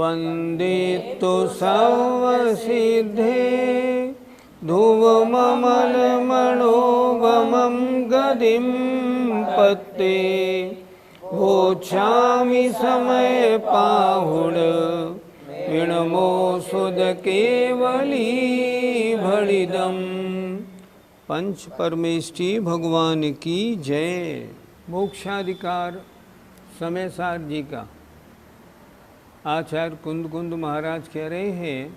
वंदितो सर्वसिद्धे ध्रुवममलमणोगमं गदिं पत्ते वोच्छामि समय पाहुड विणमो सुद केवली भड़िदम। पंच परमेष्टि भगवान की जय। मोक्षाधिकार समय-सार जी का आचार्य कुंद महाराज कह रहे हैं,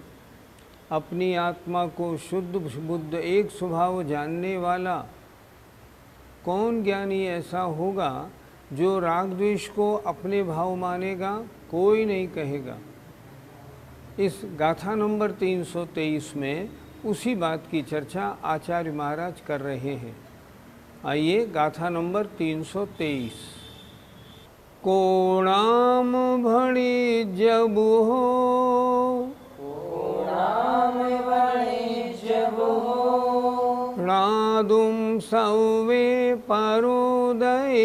अपनी आत्मा को शुद्ध बुद्ध एक स्वभाव जानने वाला कौन ज्ञानी ऐसा होगा जो राग द्वेष को अपने भाव मानेगा? कोई नहीं कहेगा। इस गाथा नंबर 323 में उसी बात की चर्चा आचार्य महाराज कर रहे हैं। आइए गाथा नंबर 323। कोणाम भणी जब हो, नादुम सवे परोदये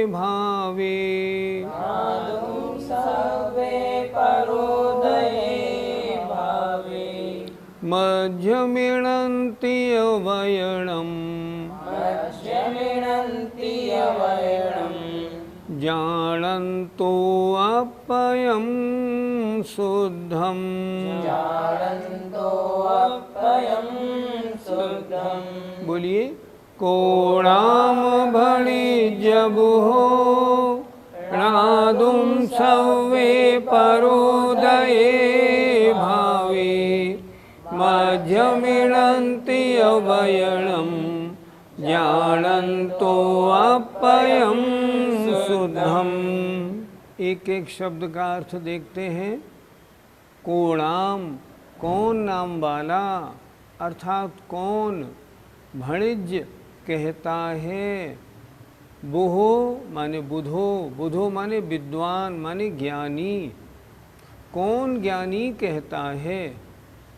भावे, मध्यमिणन्ति अवयणम् जानन्तो अपयं शुद्धम्। बोलिए। कोणाम भणी जब हो, नादुम सवे परोदये भावे, मध्यमिणन्ति अवयणम् जानन्तो अपयं शुद्धम। एक एक शब्द का अर्थ देखते हैं। कोणाम कौन नाम वाला, अर्थात कौन भणिज कहता है। बुहो माने बुधो, बुधो माने विद्वान माने ज्ञानी। कौन ज्ञानी कहता है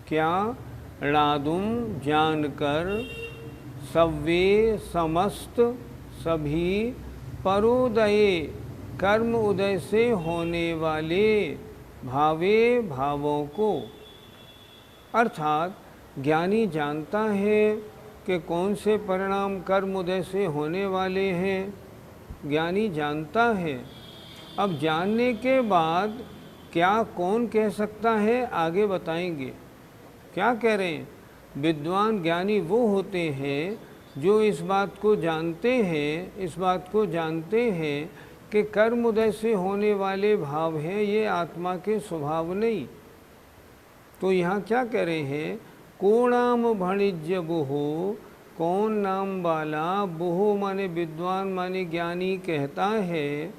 क्या? णादुम जानकर, सव्वे समस्त सभी, परोदय कर्म उदय से होने वाले, भावे भावों को। अर्थात ज्ञानी जानता है कि कौन से परिणाम कर्म उदय से होने वाले हैं, ज्ञानी जानता है। अब जानने के बाद क्या कौन कह सकता है, आगे बताएंगे। क्या कह रहे हैं? विद्वान ज्ञानी वो होते हैं जो इस बात को जानते हैं कि कर्म उदय से होने वाले भाव हैं, ये आत्मा के स्वभाव नहीं। तो यहाँ क्या कह रहे हैं? कोणाम भणिज्य बुहो, कौन नाम वाला, बुहो माने विद्वान माने ज्ञानी कहता है,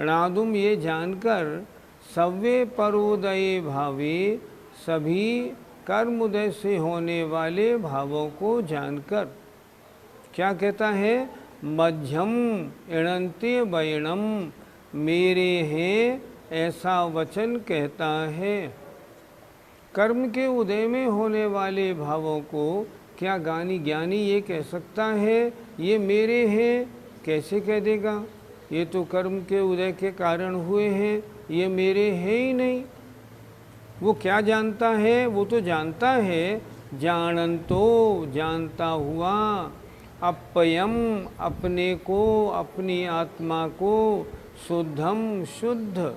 णादुम ये जानकर, सव्वे परोदये भावे सभी कर्म उदय से होने वाले भावों को जानकर। क्या कहता है? मध्यम इणन्ति वैणम, मेरे हैं ऐसा वचन कहता है। कर्म के उदय में होने वाले भावों को क्या ज्ञानी ये कह सकता है ये मेरे हैं? कैसे कह देगा? ये तो कर्म के उदय के कारण हुए हैं, ये मेरे हैं ही नहीं। वो क्या जानता है? वो तो जानता है जानन्तो जानता हुआ, अपयम अपने को, अपनी आत्मा को, शुद्धम शुद्ध।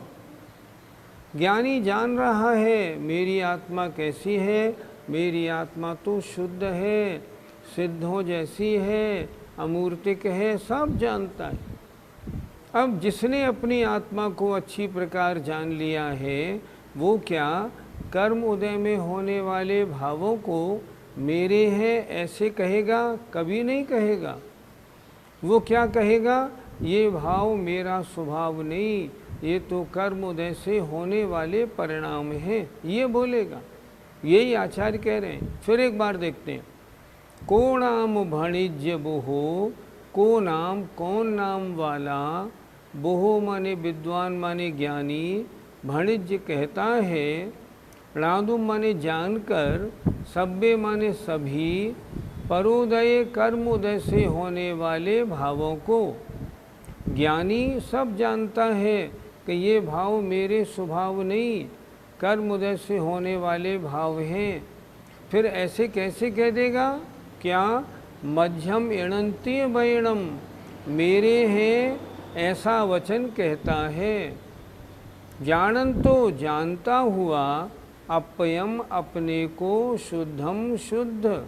ज्ञानी जान रहा है मेरी आत्मा कैसी है, मेरी आत्मा तो शुद्ध है, सिद्धों जैसी है, अमूर्तिक है, सब जानता है। अब जिसने अपनी आत्मा को अच्छी प्रकार जान लिया है, वो क्या कर्म उदय में होने वाले भावों को मेरे हैं ऐसे कहेगा? कभी नहीं कहेगा। वो क्या कहेगा? ये भाव मेरा स्वभाव नहीं, ये तो कर्म उदय से होने वाले परिणाम हैं, ये बोलेगा। यही आचार्य कह रहे हैं। फिर एक बार देखते हैं। को नाम भणिज्य बुहो, को नाम कौन नाम वाला, बुहो माने विद्वान माने ज्ञानी, भणिज्य कहता है, णादुम माने जानकर, सब्बे माने सभी, परोदय कर्म उदय से होने वाले भावों को। ज्ञानी सब जानता है कि ये भाव मेरे स्वभाव नहीं, कर्म उदय से होने वाले भाव हैं। फिर ऐसे कैसे कह देगा? क्या? मध्यम इणंती वैणम, मेरे हैं ऐसा वचन कहता है। जानन तो जानता हुआ, अपयम अपने को, शुद्धम शुद्ध।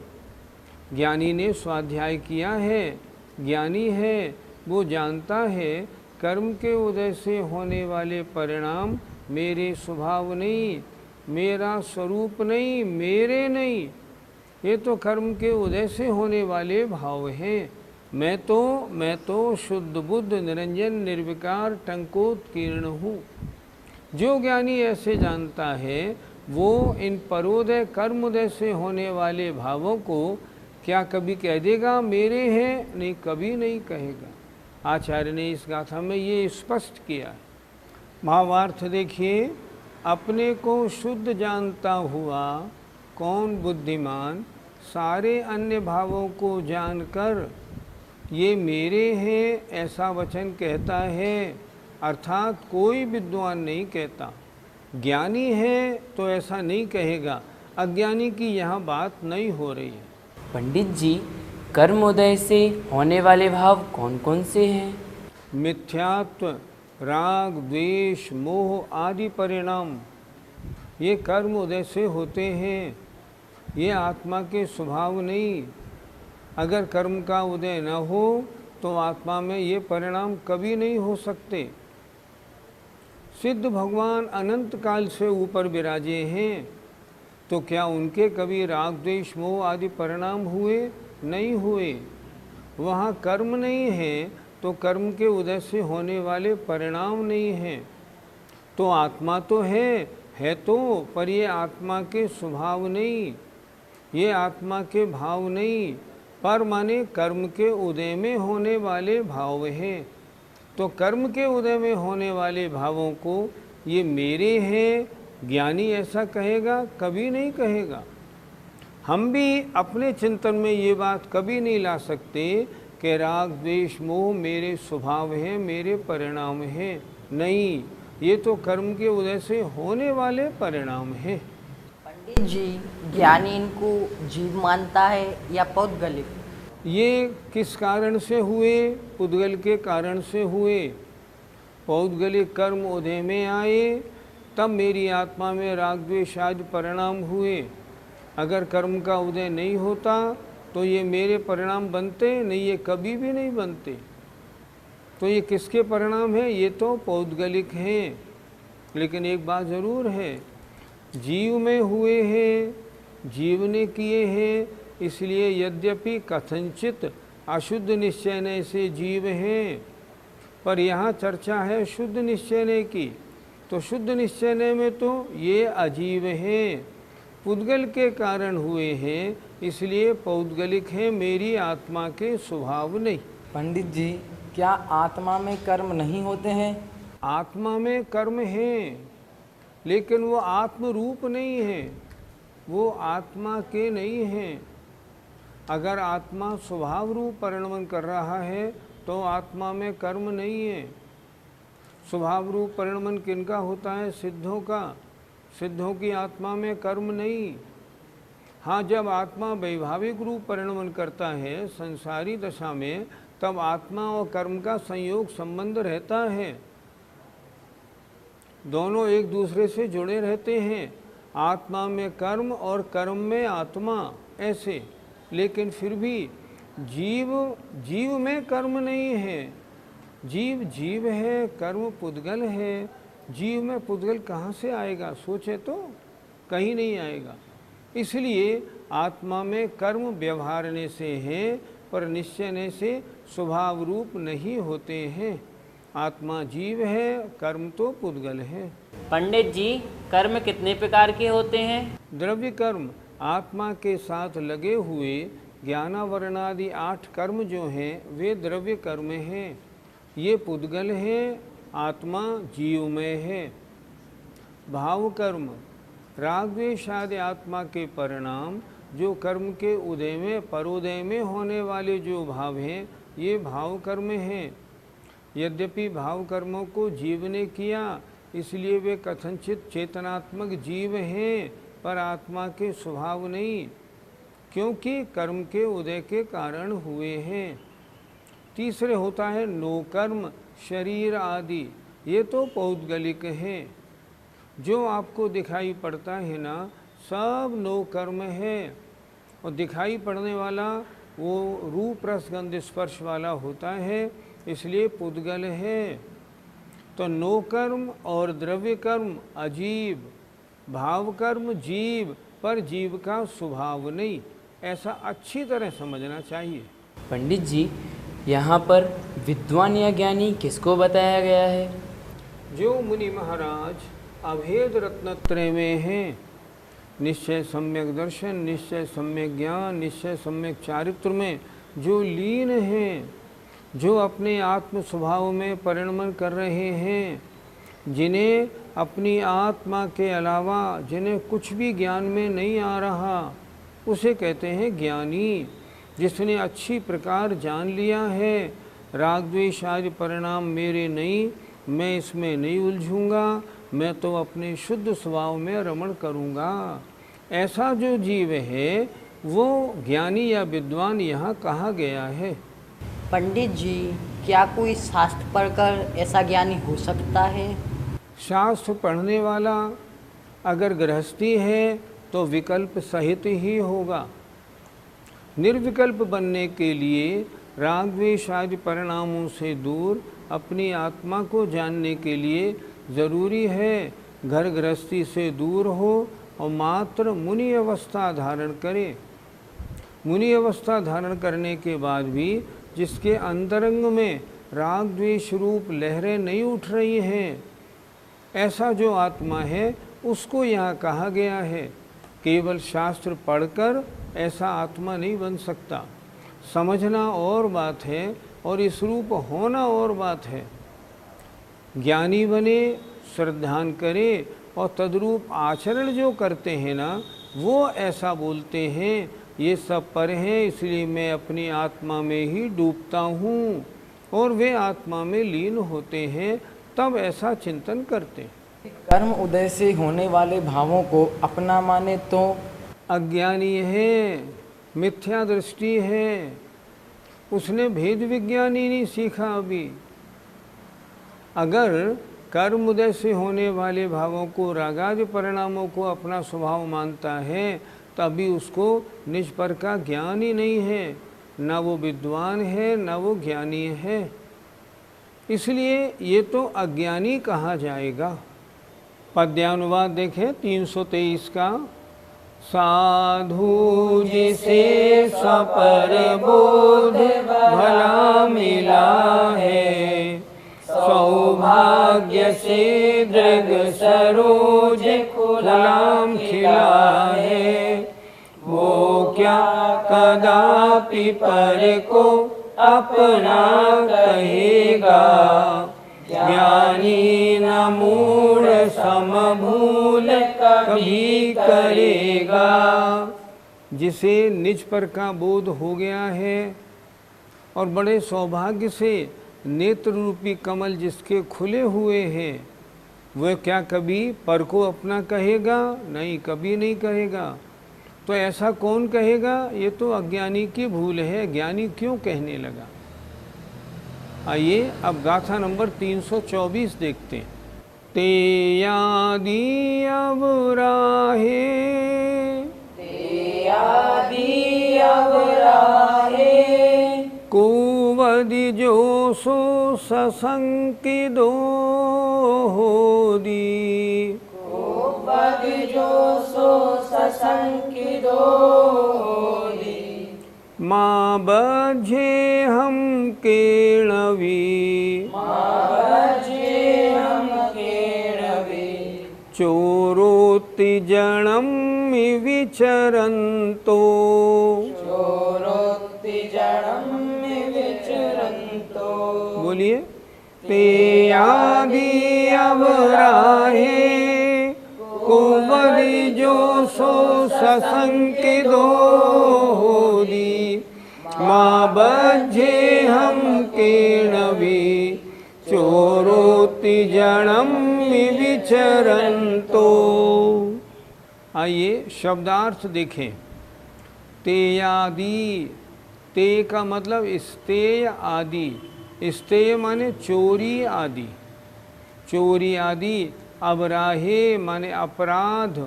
ज्ञानी ने स्वाध्याय किया है, ज्ञानी है, वो जानता है कर्म के उदय से होने वाले परिणाम मेरे स्वभाव नहीं, मेरा स्वरूप नहीं, मेरे नहीं, ये तो कर्म के उदय से होने वाले भाव हैं। मैं तो शुद्ध बुद्ध निरंजन निर्विकार टंकोत्कीर्ण हूँ। जो ज्ञानी ऐसे जानता है वो इन परोदय कर्मोदय से होने वाले भावों को क्या कभी कह देगा मेरे हैं? नहीं, कभी नहीं कहेगा। आचार्य ने इस गाथा में ये स्पष्ट किया। भावार्थ देखिए, अपने को शुद्ध जानता हुआ कौन बुद्धिमान सारे अन्य भावों को जानकर ये मेरे हैं ऐसा वचन कहता है। अर्थात कोई विद्वान नहीं कहता। ज्ञानी है तो ऐसा नहीं कहेगा, अज्ञानी की यहाँ बात नहीं हो रही है। पंडित जी, कर्मोदय से होने वाले भाव कौन कौन से हैं? मिथ्यात्व, राग, द्वेष, मोह आदि परिणाम ये कर्म उदय से होते हैं। ये आत्मा के स्वभाव नहीं। अगर कर्म का उदय न हो तो आत्मा में ये परिणाम कभी नहीं हो सकते। सिद्ध भगवान अनंत काल से ऊपर विराजे हैं, तो क्या उनके कभी राग द्वेष मोह आदि परिणाम हुए? नहीं हुए। वहाँ कर्म नहीं है तो कर्म के उदय से होने वाले परिणाम नहीं हैं। तो आत्मा तो है तो, पर ये आत्मा के स्वभाव नहीं, ये आत्मा के भाव नहीं, पर माने कर्म के उदय में होने वाले भाव हैं। तो कर्म के उदय में होने वाले भावों को ये मेरे हैं ज्ञानी ऐसा कहेगा? कभी नहीं कहेगा। हम भी अपने चिंतन में ये बात कभी नहीं ला सकते कि राग द्वेष मोह मेरे स्वभाव हैं, मेरे परिणाम हैं। नहीं, ये तो कर्म के उदय से होने वाले परिणाम हैं। पंडित जी, ज्ञानी इनको जीव मानता है या पौद्गलिक? ये किस कारण से हुए? पुद्गल के कारण से हुए। पौद्गलिक कर्म उदय में आए तब मेरी आत्मा में राग द्वेष आदि परिणाम हुए। अगर कर्म का उदय नहीं होता तो ये मेरे परिणाम बनते नहीं, ये कभी भी नहीं बनते। तो ये किसके परिणाम हैं? ये तो पौद्गलिक हैं। लेकिन एक बात ज़रूर है, जीव में हुए हैं, जीव ने किए हैं, इसलिए यद्यपि कथनचित अशुद्ध निश्चय से जीव हैं, पर यहाँ चर्चा है शुद्ध निश्चय की। तो शुद्ध निश्चय में तो ये अजीव हैं, पुद्गल के कारण हुए हैं, इसलिए पौद्गलिक हैं, मेरी आत्मा के स्वभाव नहीं। पंडित जी, क्या आत्मा में कर्म नहीं होते हैं? आत्मा में कर्म हैं, लेकिन वो आत्म रूप नहीं है, वो आत्मा के नहीं हैं। अगर आत्मा स्वभाव रूप परिणमन कर रहा है तो आत्मा में कर्म नहीं है। स्वभाव रूप परिणमन किनका होता है? सिद्धों का। सिद्धों की आत्मा में कर्म नहीं। हाँ, जब आत्मा वैभाविक रूप परिणमन करता है संसारी दशा में, तब आत्मा और कर्म का संयोग संबंध रहता है, दोनों एक दूसरे से जुड़े रहते हैं। आत्मा में कर्म और कर्म में आत्मा, ऐसे। लेकिन फिर भी जीव में कर्म नहीं है। जीव जीव है, कर्म पुद्गल है। जीव में पुद्गल कहाँ से आएगा? सोचे तो कहीं नहीं आएगा। इसलिए आत्मा में कर्म व्यवहारने से है, पर निश्चयने से स्वभाव रूप नहीं होते हैं। आत्मा जीव है, कर्म तो पुद्गल है। पंडित जी, कर्म कितने प्रकार के होते हैं? द्रव्य कर्म, आत्मा के साथ लगे हुए ज्ञानावरणादि 8 कर्म जो हैं वे द्रव्य कर्म हैं। ये पुद्गल हैं, आत्मा जीवमय है। भाव कर्म, राग द्वेष आदि आत्मा के परिणाम जो कर्म के उदय में परोदय में होने वाले जो भाव हैं ये भाव कर्म हैं। यद्यपि भाव कर्मों को जीव ने किया, इसलिए वे कथनचित चेतनात्मक जीव हैं, पर आत्मा के स्वभाव नहीं, क्योंकि कर्म के उदय के कारण हुए हैं। तीसरे होता है नो कर्म, शरीर आदि, ये तो पौद्गलिक हैं। जो आपको दिखाई पड़ता है ना, सब नो कर्म है, और दिखाई पड़ने वाला वो रूप रस गंध स्पर्श वाला होता है, इसलिए पुद्गल है। तो नो कर्म और द्रव्य कर्म अजीव, भाव कर्म जीव, पर जीव का स्वभाव नहीं, ऐसा अच्छी तरह समझना चाहिए। पंडित जी, यहाँ पर विद्वान या ज्ञानी किसको बताया गया है? जो मुनि महाराज अभेद रत्नत्रय में हैं, निश्चय सम्यक दर्शन, निश्चय सम्यक ज्ञान, निश्चय सम्यक चारित्र में जो लीन हैं, जो अपने आत्म स्वभाव में परिणमन कर रहे हैं, जिन्हें अपनी आत्मा के अलावा जिन्हें कुछ भी ज्ञान में नहीं आ रहा, उसे कहते हैं ज्ञानी। जिसने अच्छी प्रकार जान लिया है राग द्वेष आदि परिणाम मेरे नहीं, मैं इसमें नहीं उलझूंगा, मैं तो अपने शुद्ध स्वभाव में रमण करूंगा, ऐसा जो जीव है वो ज्ञानी या विद्वान यहाँ कहा गया है। पंडित जी, क्या कोई शास्त्र पढ़कर ऐसा ज्ञानी हो सकता है? शास्त्र पढ़ने वाला अगर गृहस्थी है तो विकल्प सहित ही होगा। निर्विकल्प बनने के लिए राग द्वेष आदि परिणामों से दूर अपनी आत्मा को जानने के लिए ज़रूरी है घर गृहस्थी से दूर हो और मात्र मुनि अवस्था धारण करे। मुनि अवस्था धारण करने के बाद भी जिसके अंतरंग में राग द्वेष रूप लहरें नहीं उठ रही हैं, ऐसा जो आत्मा है उसको यहाँ कहा गया है। केवल शास्त्र पढ़कर ऐसा आत्मा नहीं बन सकता। समझना और बात है और इस रूप होना और बात है। ज्ञानी बने, श्रद्धान करे और तद्रूप आचरण जो करते हैं ना, वो ऐसा बोलते हैं ये सब पर हैं, इसलिए मैं अपनी आत्मा में ही डूबता हूँ, और वे आत्मा में लीन होते हैं, तब ऐसा चिंतन करते हैं। कर्म उदय से होने वाले भावों को अपना माने तो अज्ञानी है, मिथ्या दृष्टि है, उसने भेद विज्ञान ही नहीं सीखा अभी। अगर कर्म उदय से होने वाले भावों को, रागादि परिणामों को अपना स्वभाव मानता है, तभी उसको निज पर का ज्ञान ही नहीं है, ना वो विद्वान है ना वो ज्ञानी है, इसलिए ये तो अज्ञानी कहा जाएगा। पद्यानुवाद देखें 323 का। साधु जिसे सपर बोध भला मिला है, सौभाग्य से दृग सरोज गुलाम खिला है, वो क्या कदापि पर को अपना कहेगा, ज्ञानी न मूढ़ समभूल कभी करेगा। जिसे निज पर का बोध हो गया है और बड़े सौभाग्य से नेत्र रूपी कमल जिसके खुले हुए हैं, वह क्या कभी पर को अपना कहेगा? नहीं, कभी नहीं कहेगा। तो ऐसा कौन कहेगा? ये तो अज्ञानी की भूल है। ज्ञानी क्यों कहने लगा? आइए अब गाथा नंबर 324 देखते हैं। ते यादी अब राहे, कुवदि जो सो ससंकी दो होदी, माँ बझे हम केणवी, चोरोति जणम विचरन्तो, बोलिए। ते आदि अब राहे, कुवदि जो सो ससंक दो होदी, माँ बझे हम केणवी, चोरोति जड़म विचरन्तो। आइए शब्दार्थ देखें। तेयादि, ते का मतलब स्तेय आदि, स्तेय माने चोरी आदि, चोरी आदि। अबराहे माने अपराध,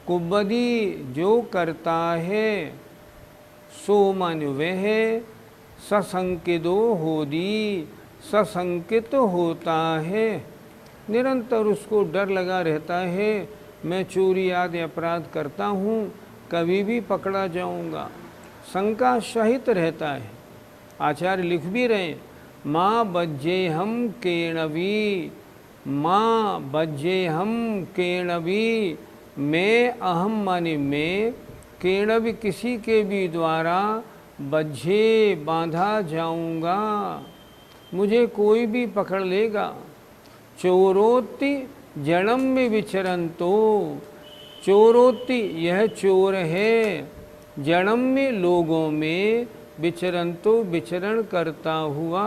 कुबदी जो करता है, सो माने वह, ससंकितो होदी ससंकित होता है, निरंतर उसको डर लगा रहता है, मैं चोरी आदि अपराध करता हूँ, कभी भी पकड़ा जाऊँगा, शंका सहित रहता है। आचार्य लिख भी रहे, माँ बज्जे हम केणवी, माँ बज्जे हम केणवी, मैं अहम माने मैं, केणवी किसी के भी द्वारा, बज्झे बांधा जाऊंगा, मुझे कोई भी पकड़ लेगा। चोरोति जड़म में विचरंतो, चोरोति यह चोर है, जड़म में लोगों में, विचरंतो विचरण करता हुआ,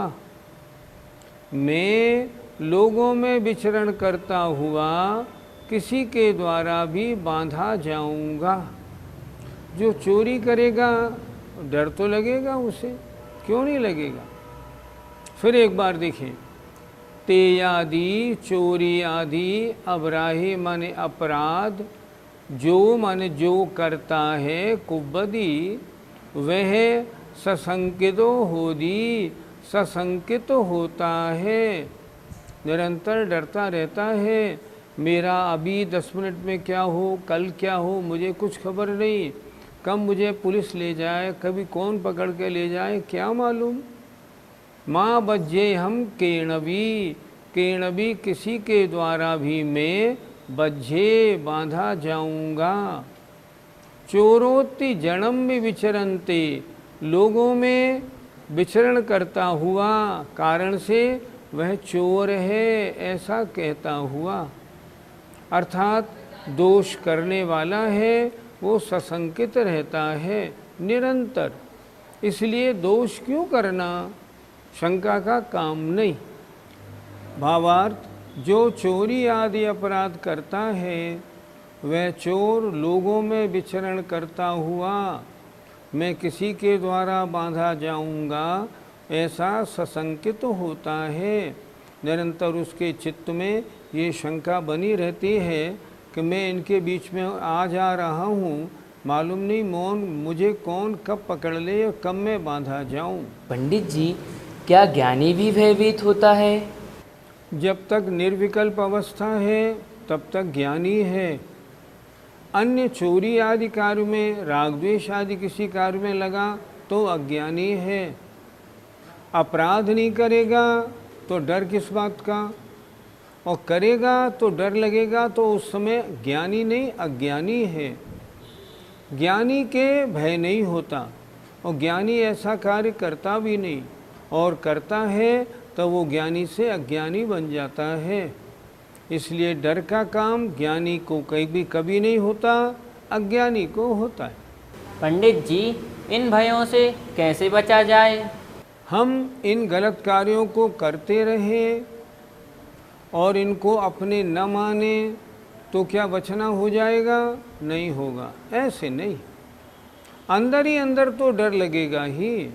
मैं लोगों में विचरण करता हुआ किसी के द्वारा भी बांधा जाऊंगा। जो चोरी करेगा डर तो लगेगा उसे, क्यों नहीं लगेगा। फिर एक बार देखें, तेयादि चोरी आदि, अबराही माने अपराध, जो माने जो करता है, कुबदी वह, ससंकितो होदी ससंकित होता है, निरंतर डरता रहता है, मेरा अभी 10 मिनट में क्या हो, कल क्या हो, मुझे कुछ खबर नहीं, कब मुझे पुलिस ले जाए, कभी कौन पकड़ के ले जाए, क्या मालूम। माँ बज्जे हम केणवी, केणवी किसी के द्वारा भी मैं, बज्झे बांधा जाऊंगा। चोरोति जड़म में विचरन्ते, लोगों में विचरण करता हुआ, कारण से वह चोर है ऐसा कहता हुआ, अर्थात दोष करने वाला है, वो सशंकित रहता है निरंतर। इसलिए दोष क्यों करना, शंका का काम नहीं। भावार्थ, जो चोरी आदि अपराध करता है, वह चोर लोगों में विचरण करता हुआ, मैं किसी के द्वारा बांधा जाऊंगा ऐसा सशंकित होता है। निरंतर उसके चित्त में ये शंका बनी रहती है कि मैं इनके बीच में आ जा रहा हूँ, मालूम नहीं मुझे कौन कब पकड़ ले और कब मैं बांधा जाऊँ। पंडित जी, क्या ज्ञानी भी भयभीत होता है? जब तक निर्विकल्प अवस्था है तब तक ज्ञानी है। अन्य चोरी आदि कार्य में, राग द्वेष आदि किसी कार्य में लगा तो अज्ञानी है। अपराध नहीं करेगा तो डर किस बात का, और करेगा तो डर लगेगा, तो उस समय ज्ञानी नहीं अज्ञानी है। ज्ञानी के भय नहीं होता, और ज्ञानी ऐसा कार्य करता भी नहीं, और करता है तो वो ज्ञानी से अज्ञानी बन जाता है। इसलिए डर का काम ज्ञानी को कभी नहीं होता, अज्ञानी को होता है। पंडित जी, इन भयों से कैसे बचा जाए? हम इन गलत कार्यों को करते रहें और इनको अपने न माने तो क्या बचना हो जाएगा? नहीं होगा, ऐसे नहीं। अंदर ही अंदर तो डर लगेगा ही,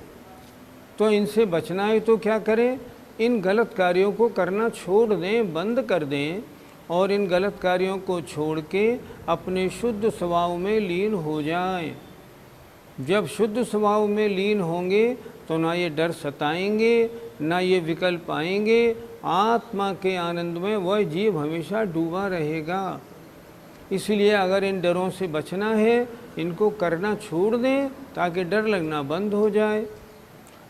तो इनसे बचना है तो क्या करें? इन गलत कार्यों को करना छोड़ दें, बंद कर दें, और इन गलत कार्यों को छोड़ के अपने शुद्ध स्वभाव में लीन हो जाएं। जब शुद्ध स्वभाव में लीन होंगे तो ना ये डर सताएंगे, ना ये विकल्प आएंगे। आत्मा के आनंद में वह जीव हमेशा डूबा रहेगा। इसलिए अगर इन डरों से बचना है, इनको करना छोड़ दें ताकि डर लगना बंद हो जाए।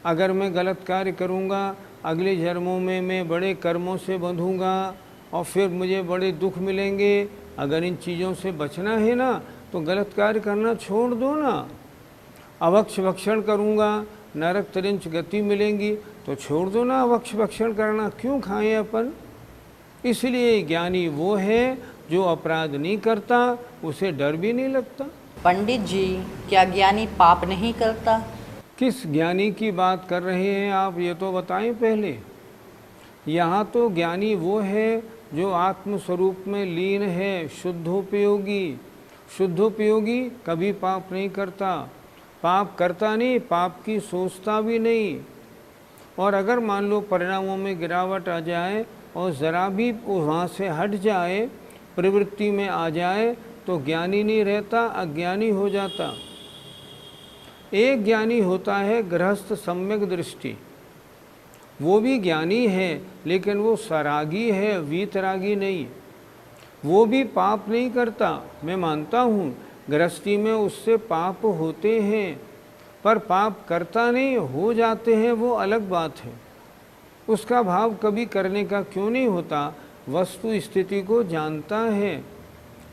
अगर मैं गलत कार्य करूँगा, अगले जन्मों में मैं बड़े कर्मों से बंधूँगा और फिर मुझे बड़े दुख मिलेंगे। अगर इन चीज़ों से बचना है ना, तो गलत कार्य करना छोड़ दो ना। अवक्ष भक्षण करूँगा, नरक तरिंच गति मिलेंगी, तो छोड़ दो ना अवक्ष भक्षण करना, क्यों खाएं अपन। इसलिए ज्ञानी वो है जो अपराध नहीं करता, उसे डर भी नहीं लगता। पंडित जी, क्या ज्ञानी पाप नहीं करता? किस ज्ञानी की बात कर रहे हैं आप, ये तो बताएं पहले। यहाँ तो ज्ञानी वो है जो आत्म स्वरूप में लीन है, शुद्धोपयोगी। शुद्धोपयोगी कभी पाप नहीं करता, पाप करता नहीं, पाप की सोचता भी नहीं। और अगर मान लो परिणामों में गिरावट आ जाए और ज़रा भी वहाँ से हट जाए, प्रवृत्ति में आ जाए, तो ज्ञानी नहीं रहता, अज्ञानी हो जाता। एक ज्ञानी होता है गृहस्थ सम्यक दृष्टि, वो भी ज्ञानी है लेकिन वो सरागी है, वीतरागी नहीं। वो भी पाप नहीं करता, मैं मानता हूँ गृहस्थी में उससे पाप होते हैं, पर पाप करता नहीं, हो जाते हैं, वो अलग बात है। उसका भाव कभी करने का क्यों नहीं होता, वस्तु स्थिति को जानता है,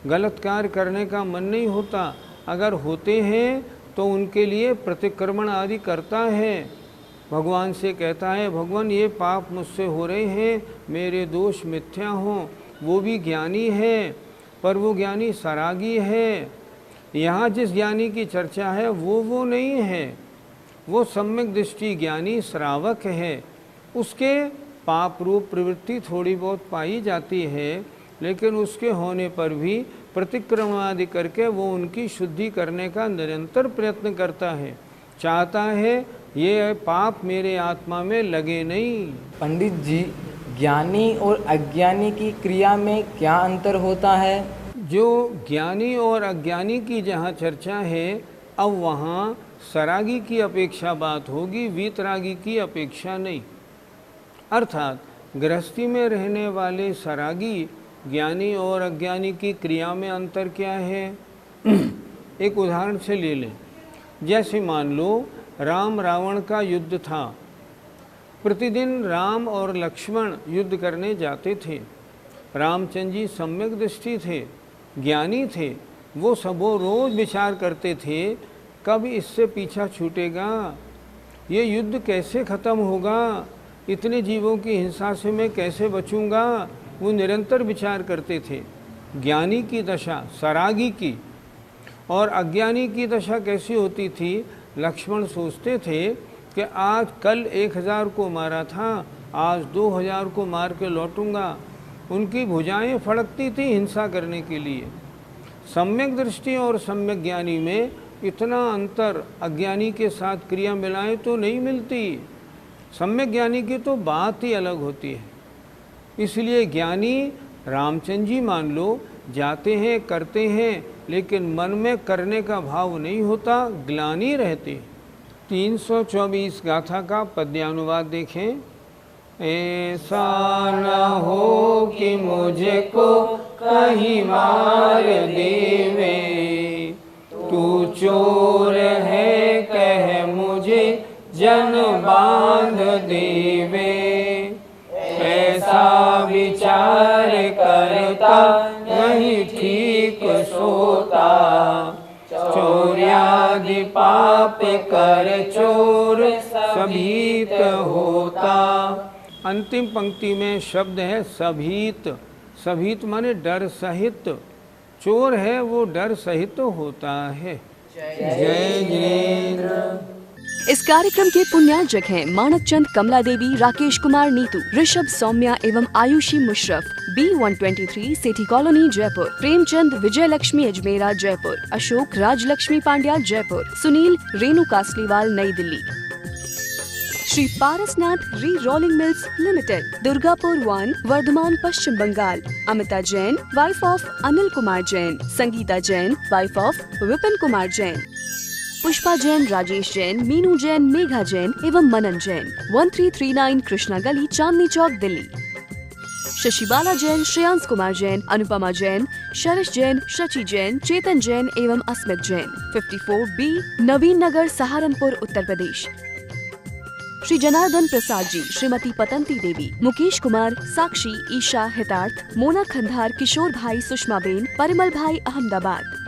गलत कार्य करने का मन नहीं होता। अगर होते हैं तो उनके लिए प्रतिक्रमण आदि करता है, भगवान से कहता है भगवान ये पाप मुझसे हो रहे हैं, मेरे दोष मिथ्या हों। वो भी ज्ञानी है, पर वो ज्ञानी सरागी है। यहाँ जिस ज्ञानी की चर्चा है वो नहीं है, वो सम्यक दृष्टि ज्ञानी श्रावक है। उसके पाप रूप प्रवृत्ति थोड़ी बहुत पाई जाती है, लेकिन उसके होने पर भी प्रतिक्रमण आदि करके वो उनकी शुद्धि करने का निरंतर प्रयत्न करता है, चाहता है ये पाप मेरे आत्मा में लगे नहीं। पंडित जी, ज्ञानी और अज्ञानी की क्रिया में क्या अंतर होता है? जो ज्ञानी और अज्ञानी की जहाँ चर्चा है, अब वहाँ सरागी की अपेक्षा बात होगी, वीतरागी की अपेक्षा नहीं। अर्थात गृहस्थी में रहने वाले सरागी ज्ञानी और अज्ञानी की क्रिया में अंतर क्या है? एक उदाहरण से ले लें। जैसे मान लो राम रावण का युद्ध था, प्रतिदिन राम और लक्ष्मण युद्ध करने जाते थे। रामचंद्र जी सम्यक दृष्टि थे, ज्ञानी थे, वो सबो रोज विचार करते थे कब इससे पीछा छूटेगा, ये युद्ध कैसे ख़त्म होगा, इतने जीवों की हिंसा से मैं कैसे बचूंगा। वो निरंतर विचार करते थे। ज्ञानी की दशा सरागी की, और अज्ञानी की दशा कैसी होती थी? लक्ष्मण सोचते थे कि आज कल 1000 को मारा था, आज 2000 को मार के लौटूंगा। उनकी भुजाएं फड़कती थी हिंसा करने के लिए। सम्यक दृष्टि और सम्यक ज्ञानी में इतना अंतर अज्ञानी के साथ क्रिया मिलाएं तो नहीं मिलती। सम्यक ज्ञानी की तो बात ही अलग होती है। इसलिए ज्ञानी रामचंद्र जी मान लो जाते हैं, करते हैं, लेकिन मन में करने का भाव नहीं होता, ग्लानि रहते। 324 गाथा का पद्यानुवाद देखें। ऐसा न हो कि मुझको कहीं मार देवे, तू चोर है कह मुझे जन बांध देवे। ऐसा विचार करता नहीं ठीक सोता, चोर्यादि पाप कर चोर सभीत होता। अंतिम पंक्ति में शब्द है सभीत। सभीत माने डर सहित, चोर है वो डर सहित होता है। जय जिनेंद्र। इस कार्यक्रम के पुण्यार्जक हैं मानक चंद, कमला देवी, राकेश कुमार नीतू, ऋषभ, सौम्या एवं Ayushi Musharraf, B123 Sethi colony Jaipur, Premchand, Vijay Lakshmi Ajmera Jaipur, Ashok, Rajlakshmi Pandya Jaipur, Sunil, Renu Kasliwal New Delhi. Shri Parasnath rerolling mills limited, Durgapur 1, Bardhaman Paschim Bangal. Amita Jain, wife of Anil Kumar Jain, Sangeeta Jain, wife of Vipin Kumar Jain, Pushpa Jain, Rajesh Jain, Meenu Jain, Megha Jain एवं मनन जैन, 1339 कृष्णा गली, चांदनी चौक, दिल्ली। शशिबाला जैन, श्रेयांश कुमार जैन, अनुपमा जैन, शरश जैन, शची जैन, चेतन जैन एवं अस्मित जैन, 54B, नवीन नगर, सहारनपुर, उत्तर प्रदेश। श्री जनार्दन प्रसाद जी, श्रीमती पतंती देवी, मुकेश कुमार, साक्षी, ईशा, हितार्थ, मोना खंधार, किशोर भाई, सुषमा बेन, परिमल भाई, अहमदाबाद।